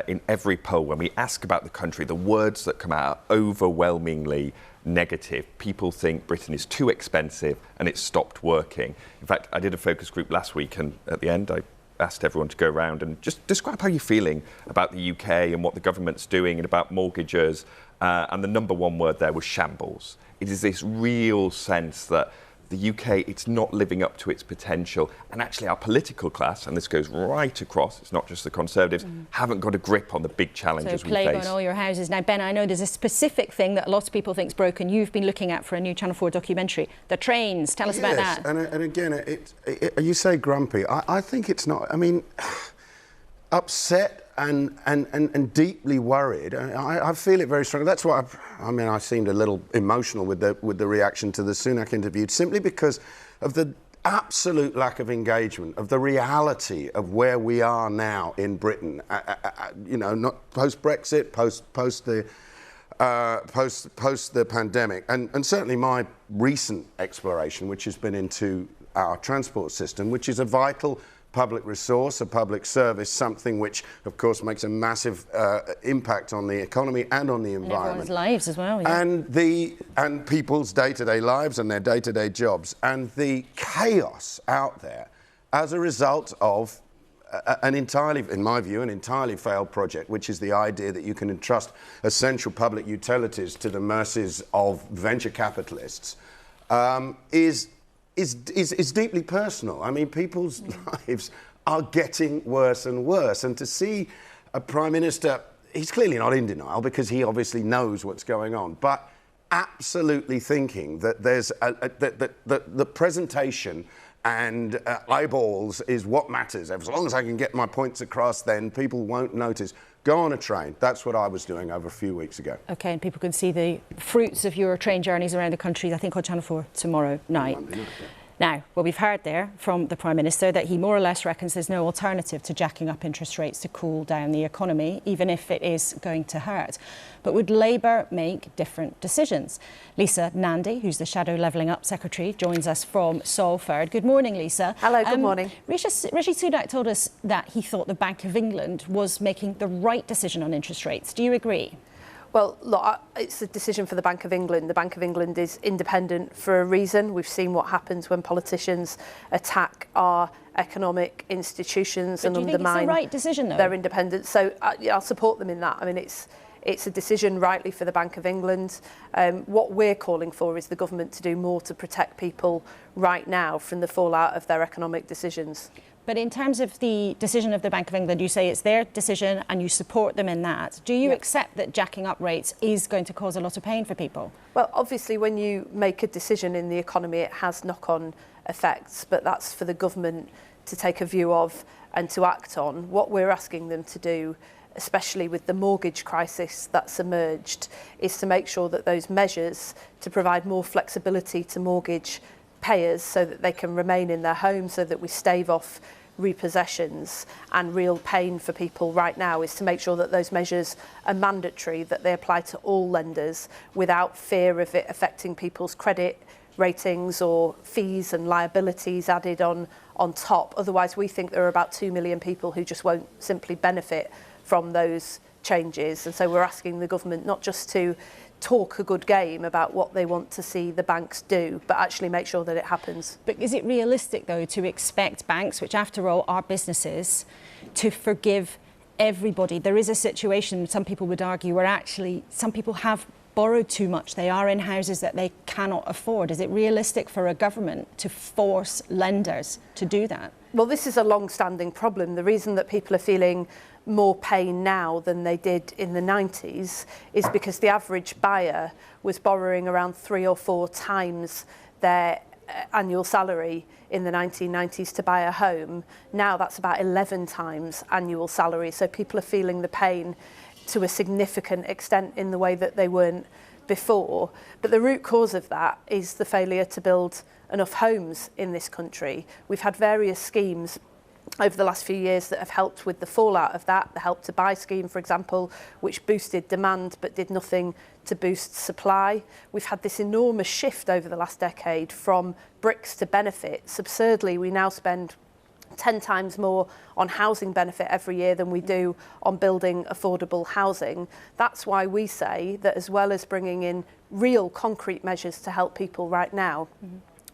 in every poll. When we ask about the country, the words that come out are overwhelmingly negative. People think Britain is too expensive and it's stopped working. In fact, I did a focus group last week, and at the end I asked everyone to go around and just describe how you're feeling about the UK and what the government's doing and about mortgages. And the number one word there was shambles. It is this real sense that the UK, it's not living up to its potential. And actually our political class, and this goes right across, it's not just the Conservatives, haven't got a grip on the big challenges we face. So plague on all your houses. Now, Ben, I know there's a specific thing that a lot of people think is broken. You've been looking at for a new Channel 4 documentary. The trains. Tell us about that. And again, you say grumpy. I think it's not. I mean, upset and deeply worried. I feel it very strongly. That's why I seemed a little emotional with the reaction to the Sunak interview, simply because of the absolute lack of engagement, of the reality of where we are now in Britain. You know, not post Brexit, post the pandemic, and certainly my recent exploration, which has been into our transport system, which is a vital public resource, a public service, something which, of course, makes a massive impact on the economy and on the environment. And everyone's lives as well. Yeah. And people's day-to-day lives and their day-to-day jobs. And the chaos out there as a result of an entirely, in my view, an entirely failed project, which is the idea that you can entrust essential public utilities to the mercies of venture capitalists, is deeply personal. I mean, people's lives are getting worse and worse. And to see a Prime Minister, he's clearly not in denial because he obviously knows what's going on, but absolutely thinking that there's the presentation and eyeballs is what matters. As long as I can get my points across, then people won't notice. Go on a train. That's what I was doing over a few weeks ago. OK, and people can see the fruits of your train journeys around the country, I think, on Channel 4 tomorrow night. Monday night, yeah. Now, well, we've heard there from the Prime Minister that he more or less reckons there's no alternative to jacking up interest rates to cool down the economy, even if it is going to hurt. But would Labour make different decisions? Lisa Nandy, who's the Shadow Levelling Up Secretary, joins us from Salford. Good morning, Lisa. Hello, good morning. Rishi Sunak told us that he thought the Bank of England was making the right decision on interest rates. Do you agree? Well, look, it's a decision for the Bank of England. The Bank of England is independent for a reason. We've seen what happens when politicians attack our economic institutions and undermine. Do you think it's the right decision, though? Their independence. So I'll support them in that. I mean, it's a decision rightly for the Bank of England. What we're calling for is the government to do more to protect people right now from the fallout of their economic decisions. But in terms of the decision of the Bank of England, you say it's their decision and you support them in that. Do you accept that jacking up rates is going to cause a lot of pain for people? Well, obviously, when you make a decision in the economy, it has knock-on effects, but that's for the government to take a view of and to act on. What we're asking them to do, especially with the mortgage crisis that's emerged, is to make sure that those measures to provide more flexibility to mortgage payers so that they can remain in their homes, so that we stave off repossessions and real pain for people right now, is to make sure that those measures are mandatory, that they apply to all lenders without fear of it affecting people's credit ratings or fees and liabilities added on top. Otherwise, we think there are about 2 million people who just won't simply benefit from those changes. And so we're asking the government not just to talk a good game about what they want to see the banks do, but actually make sure that it happens. But is it realistic, though, to expect banks, which after all are businesses, to forgive everybody? There is a situation, some people would argue, where actually some people have borrowed too much. They are in houses that they cannot afford. Is it realistic for a government to force lenders to do that? Well, this is a long-standing problem. The reason that people are feeling more pain now than they did in the 90s is because the average buyer was borrowing around 3 or 4 times their annual salary in the 1990s to buy a home. Now that's about 11 times annual salary. So people are feeling the pain to a significant extent in the way that they weren't before. But the root cause of that is the failure to build enough homes in this country. We've had various schemes over the last few years that have helped with the fallout of that. The Help to Buy scheme, for example, which boosted demand but did nothing to boost supply. We've had this enormous shift over the last decade from bricks to benefits. Absurdly, we now spend 10 times more on housing benefit every year than we do on building affordable housing. That's why we say that as well as bringing in real concrete measures to help people right now,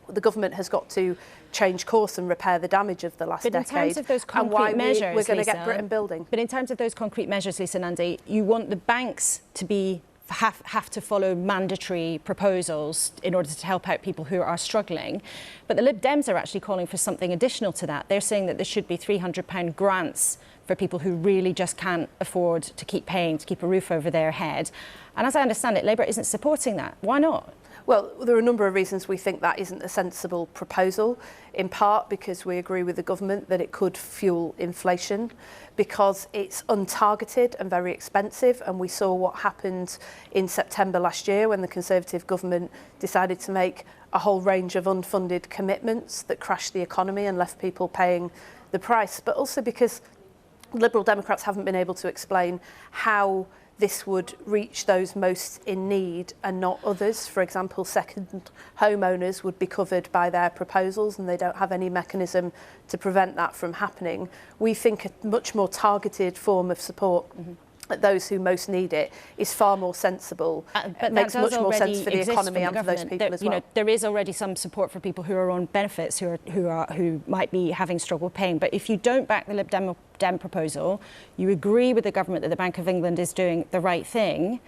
the government has got to change course and repair the damage of the last decade. But in terms of those concrete and why measures, we're going to Lisa, get Britain building. But in terms of those concrete measures, Lisa Nandy, you want the banks to have to follow mandatory proposals in order to help out people who are struggling. But the Lib Dems are actually calling for something additional to that. They're saying that there should be £300 grants for people who really just can't afford to keep paying, to keep a roof over their head. And as I understand it, Labour isn't supporting that. Why not? Well, there are a number of reasons we think that isn't a sensible proposal, in part because we agree with the government that it could fuel inflation, because it's untargeted and very expensive, and we saw what happened in September last year when the Conservative government decided to make a whole range of unfunded commitments that crashed the economy and left people paying the price, but also because Liberal Democrats haven't been able to explain how this would reach those most in need and not others. For example, second homeowners would be covered by their proposals, and they don't have any mechanism to prevent that from happening. We think a much more targeted form of support at those who most need it is far more sensible. But it makes much more sense for the economy and for those people as well. You know, there is already some support for people who are on benefits, who might be having struggle paying. But if you don't back the Lib Dem proposal, you agree with the government that the Bank of England is doing the right thing.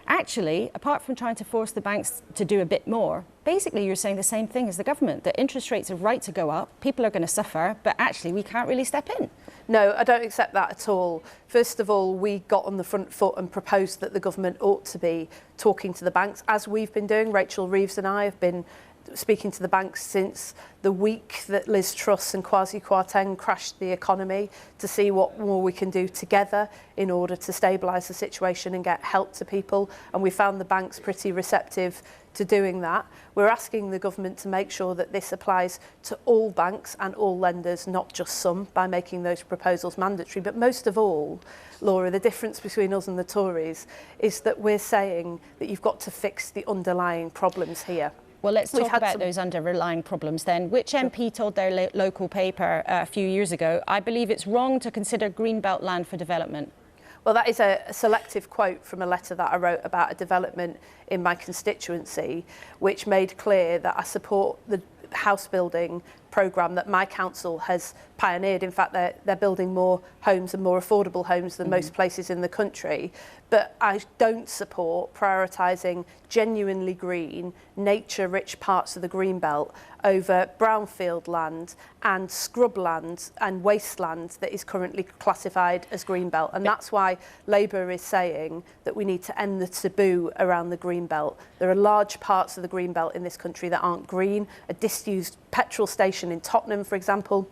Actually, apart from trying to force the banks to do a bit more, basically you're saying the same thing as the government, that interest rates are right to go up, people are going to suffer, but actually we can't really step in. No, I don't accept that at all. First of all, we got on the front foot and proposed that the government ought to be talking to the banks, as we've been doing. Rachel Reeves and I have been speaking to the banks since the week that Liz Truss and Kwasi Kwarteng crashed the economy, to see what more we can do together in order to stabilise the situation and get help to people. And we found the banks pretty receptive to doing that. We're asking the government to make sure that this applies to all banks and all lenders, not just some, by making those proposals mandatory. But most of all, Laura, the difference between us and the Tories is that we're saying that you've got to fix the underlying problems here. Well, let's talk about those underlying problems then. Which MP told their local paper a few years ago, "I believe it's wrong to consider greenbelt land for development"? Well, that is a selective quote from a letter that I wrote about a development in my constituency, which made clear that I support the house building programme that my council has pioneered. In fact, they're building more homes and more affordable homes than most places in the country. But I don't support prioritising genuinely green, nature-rich parts of the Greenbelt over brownfield land and scrubland and wasteland that is currently classified as Greenbelt. And that's why Labour is saying that we need to end the taboo around the Greenbelt. There are large parts of the Greenbelt in this country that aren't green. A disused petrol station in Tottenham, for example,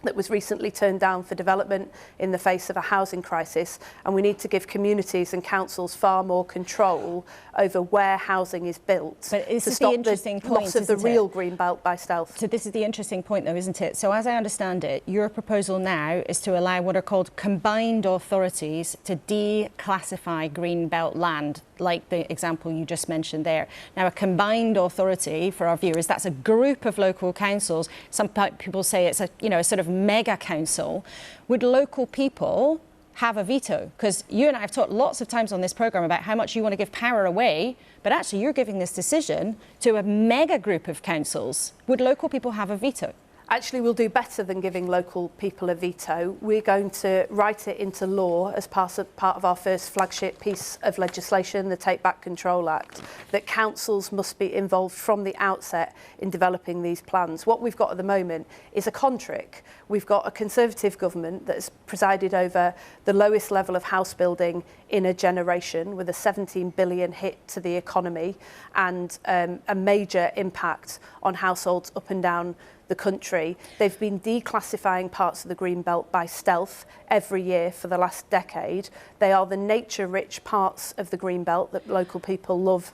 that was recently turned down for development in the face of a housing crisis, and we need to give communities and councils far more control over where housing is built to stop the loss of the real green belt by stealth. So this is the interesting point though, isn't it? So as I understand it, your proposal now is to allow what are called combined authorities to declassify green belt land, like the example you just mentioned there. Now, a combined authority, for our viewers, that's a group of local councils. Some people say it's a sort of mega council. Would local people have a veto? Because you and I have talked lots of times on this programme about how much you want to give power away, but actually you're giving this decision to a mega group of councils. Would local people have a veto? Actually, we'll do better than giving local people a veto. We're going to write it into law as part of our first flagship piece of legislation, the Take Back Control Act, that councils must be involved from the outset in developing these plans. What we've got at the moment is a contrick. We've got a Conservative government that has presided over the lowest level of house building in a generation, with a 17 billion hit to the economy and a major impact on households up and down the country. They've been declassifying parts of the green belt by stealth every year for the last decade. They are the nature-rich parts of the green belt that local people love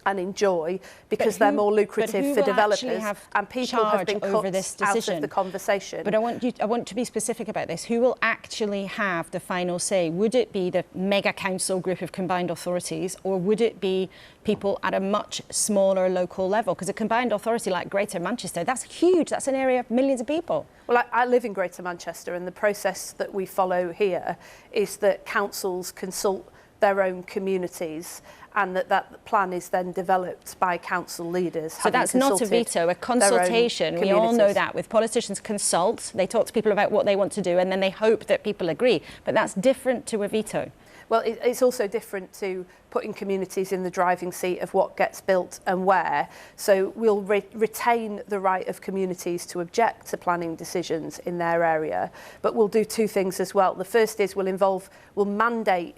and enjoy because they're more lucrative for developers, and people have been cut out of the conversation. But I want to be specific about this. Who will actually have the final say? Would it be the mega council group of combined authorities, or would it be people at a much smaller local level? Because a combined authority like Greater Manchester, that's huge. That's an area of millions of people. Well, I live in Greater Manchester, and the process that we follow here is that councils consult their own communities, and that plan is then developed by council leaders. So that's not a veto, a consultation. We all know that. With politicians consult, they talk to people about what they want to do, and then they hope that people agree. But that's different to a veto. Well, it's also different to putting communities in the driving seat of what gets built and where. So we'll retain the right of communities to object to planning decisions in their area, but we'll do two things as well. The first is we'll mandate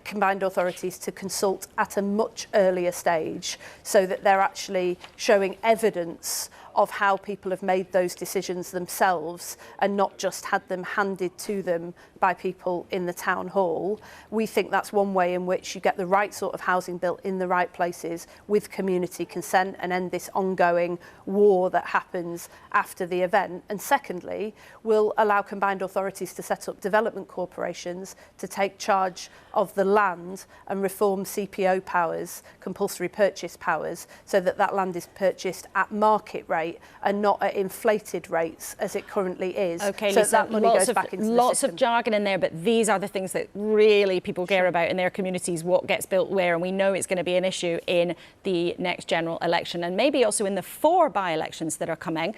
combined authorities to consult at a much earlier stage, so that they're actually showing evidence of how people have made those decisions themselves and not just had them handed to them by people in the town hall. We think that's one way in which you get the right sort of housing built in the right places with community consent and end this ongoing war that happens after the event. And secondly, we'll allow combined authorities to set up development corporations to take charge of the land and reform CPO powers, compulsory purchase powers, so that that land is purchased at market rate and not at inflated rates as it currently is. Okay, so Lisa, that money goes back into the system. Lots of jargon in there, but these are the things that really people care about in their communities, what gets built where, and we know it's going to be an issue in the next general election, and maybe also in the 4 by-elections that are coming.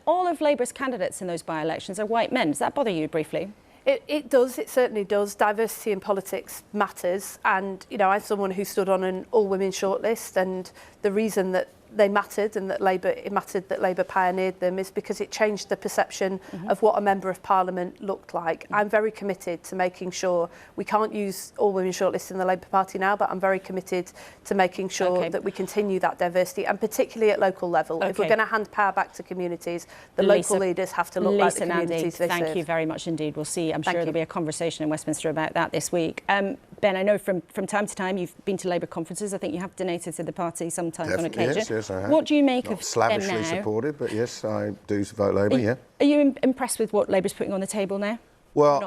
All of Labour's candidates in those by-elections are white men. Does that bother you briefly? It does, it certainly does. Diversity in politics matters, and I'm someone who stood on an all-women shortlist, and the reason that they mattered and that Labour pioneered them is because it changed the perception of what a Member of Parliament looked like. I'm very committed to making sure we can't use all women shortlists in the Labour Party now, but I'm very committed to making sure that we continue that diversity, and particularly at local level. If we're going to hand power back to communities, the local leaders have to look like the communities they serve. Thank you very much indeed. We'll see. I'm sure there'll be a conversation in Westminster about that this week. Ben, I know from time to time you've been to Labour conferences. I think you have donated to the party sometimes on occasion. Yes, I have. What do you make Not of slavishly them now? supported, but yes, I do vote Labour, Are you impressed with what Labour's putting on the table now? Well,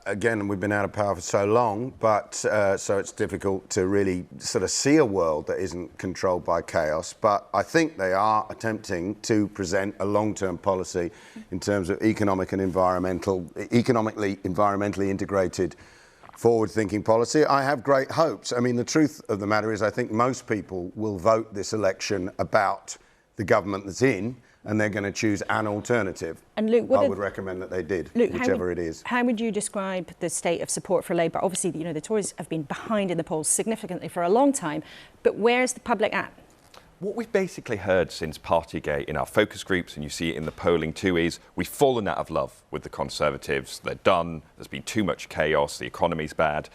we've been out of power for so long, but so it's difficult to really sort of see a world that isn't controlled by chaos. But I think they are attempting to present a long-term policy in terms of economically, environmentally integrated, forward-thinking policy. I have great hopes. I mean, the truth of the matter is I think most people will vote this election about the government that's in, and they're going to choose an alternative. And Luke, I would recommend that they did, Luke, whichever it is. How would you describe the state of support for Labour? Obviously, the Tories have been behind in the polls significantly for a long time, but where's the public at? What we've basically heard since Partygate in our focus groups, and you see it in the polling too, is we've fallen out of love with the Conservatives. They're done. There's been too much chaos. The economy's bad.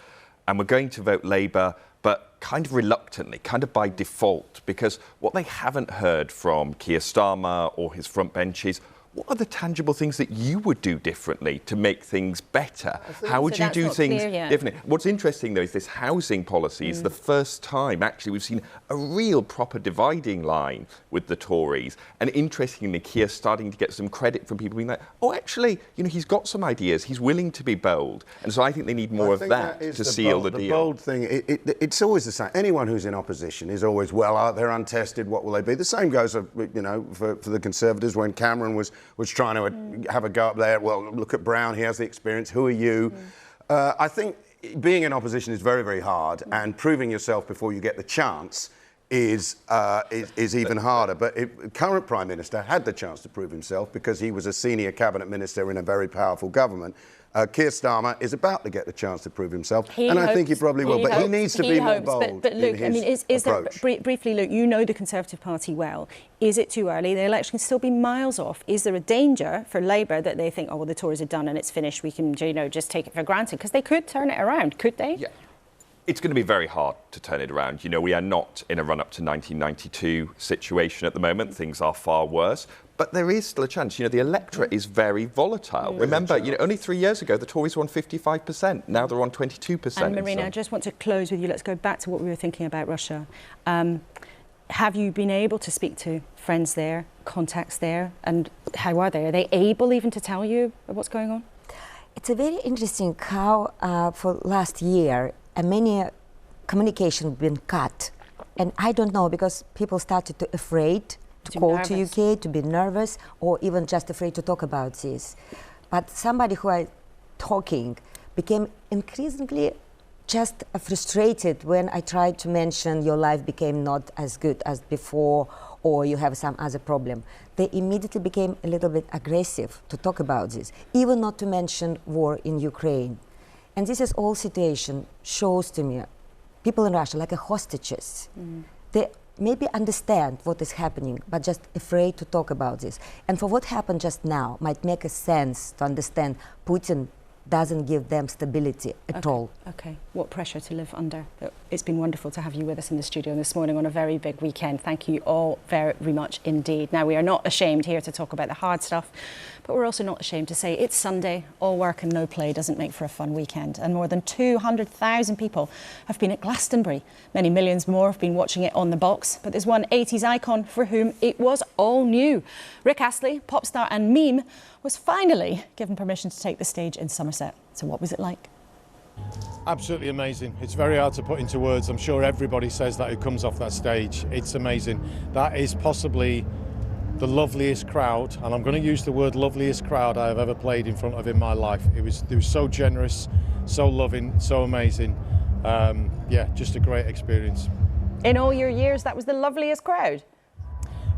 And we're going to vote Labour, but kind of reluctantly, kind of by default, because what they haven't heard from Keir Starmer or his front benches, what are the tangible things that you would do differently to make things better? How would you do things differently? What's interesting, though, is this housing policy is the first time, actually, we've seen a real proper dividing line with the Tories. And interestingly, Keir's starting to get some credit from people being like, oh, actually, he's got some ideas. He's willing to be bold. And so I think they need more of that to seal the deal. The bold thing, it's always the same. Anyone who's in opposition is always, they're untested, what will they be? The same goes, for the Conservatives when Cameron was trying to have a go up there. Well, look at Brown, he has the experience. Who are you? I think being in opposition is very, very hard, and proving yourself before you get the chance is even harder. But current Prime Minister had the chance to prove himself because he was a senior cabinet minister in a very powerful government. Keir Starmer is about to get the chance to prove himself, I think he probably will. But he needs to be more bold. But Luke, in his is there, approach. briefly, Luke, you know the Conservative Party well. Is it too early? The election can still be miles off. Is there a danger for Labour that they think, oh well, the Tories are done and it's finished? We can, just take it for granted, because they could turn it around, could they? Yeah. It's going to be very hard to turn it around. We are not in a run-up to 1992 situation at the moment. Things are far worse. But there is still a chance. The electorate is very volatile. Remember, only 3 years ago, the Tories were on 55%. Now they're on 22%. And Marina, I just want to close with you. Let's go back to what we were thinking about Russia. Have you been able to speak to friends there, contacts there? And how are they? Are they able even to tell you what's going on? It's a very interesting how for last year, many communication been cut. And I don't know, because people started to afraid to call to UK, to be nervous, or even just afraid to talk about this. But somebody who I talking became increasingly just frustrated when I tried to mention your life became not as good as before, or you have some other problem. They immediately became a little bit aggressive to talk about this, even not to mention war in Ukraine. And this is all situation shows to me people in Russia like a hostages. They maybe understand what is happening, but just afraid to talk about this. And for what happened just now might make a sense to understand Putin doesn't give them stability at all. Okay, what pressure to live under. It's been wonderful to have you with us in the studio this morning on a very big weekend. Thank you all very much indeed. Now, we are not ashamed here to talk about the hard stuff, but we're also not ashamed to say it's Sunday. All work and no play doesn't make for a fun weekend. And more than 200,000 people have been at Glastonbury. Many millions more have been watching it on the box. But there's one 80s icon for whom it was all new. Rick Astley, pop star and meme, was finally given permission to take the stage in Somerset. So what was it like? Absolutely amazing. It's very hard to put into words. I'm sure everybody says that who comes off that stage. It's amazing. That is possibly the loveliest crowd, and I'm going to use the word loveliest crowd I have ever played in front of in my life. It was so generous, so loving, so amazing. Yeah, just a great experience. In all your years, that was the loveliest crowd?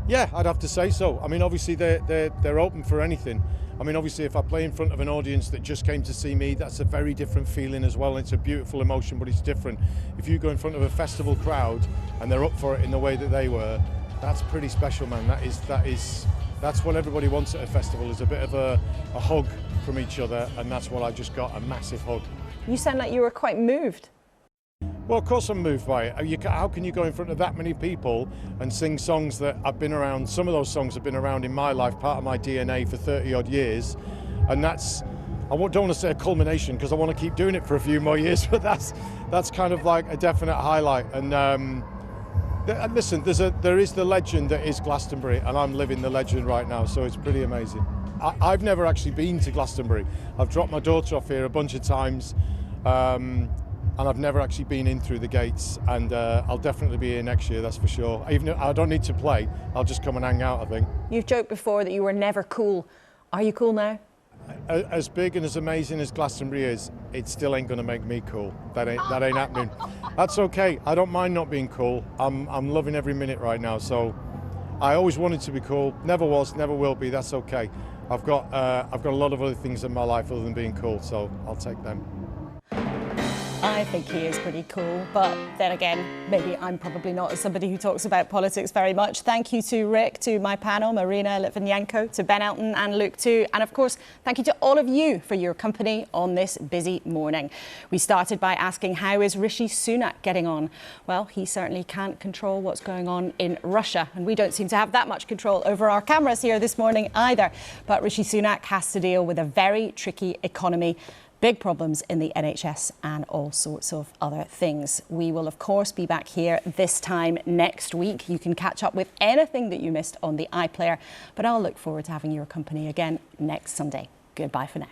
Yeah, I'd have to say so. I mean, obviously they're open for anything. I mean, obviously if I play in front of an audience that just came to see me, that's a very different feeling as well. It's a beautiful emotion, but it's different. If you go in front of a festival crowd and they're up for it in the way that they were, that's pretty special, man. That's what everybody wants at a festival, is a bit of a hug from each other, and that's what I just got, a massive hug. You sound like you were quite moved. Well, of course I'm moved by it. How can you go in front of that many people and sing songs that I've been around? Some of those songs have been around in my life, part of my DNA for 30 odd years. And that's, I don't want to say a culmination because I want to keep doing it for a few more years, but that's kind of like a definite highlight. And listen, there is the legend that is Glastonbury, and I'm living the legend right now, so it's pretty amazing. I've never actually been to Glastonbury. I've dropped my daughter off here a bunch of times. And I've never actually been in through the gates, and I'll definitely be here next year, that's for sure. Even if I don't need to play, I'll just come and hang out, I think. You've joked before that you were never cool. Are you cool now? As big and as amazing as Glastonbury is, it still ain't gonna make me cool. That ain't happening. That's okay, I don't mind not being cool. I'm loving every minute right now, so I always wanted to be cool. Never was, never will be, that's okay. I've got a lot of other things in my life other than being cool, so I'll take them. I think he is pretty cool, but then again, maybe I'm probably not, as somebody who talks about politics very much. Thank you to Rick, to my panel, Marina Litvinenko, to Ben Elton and Luke too, and of course, thank you to all of you for your company on this busy morning. We started by asking, how is Rishi Sunak getting on? Well, he certainly can't control what's going on in Russia, and we don't seem to have that much control over our cameras here this morning either. But Rishi Sunak has to deal with a very tricky economy, big problems in the NHS and all sorts of other things. We will, of course, be back here this time next week. You can catch up with anything that you missed on the iPlayer, but I'll look forward to having your company again next Sunday. Goodbye for now.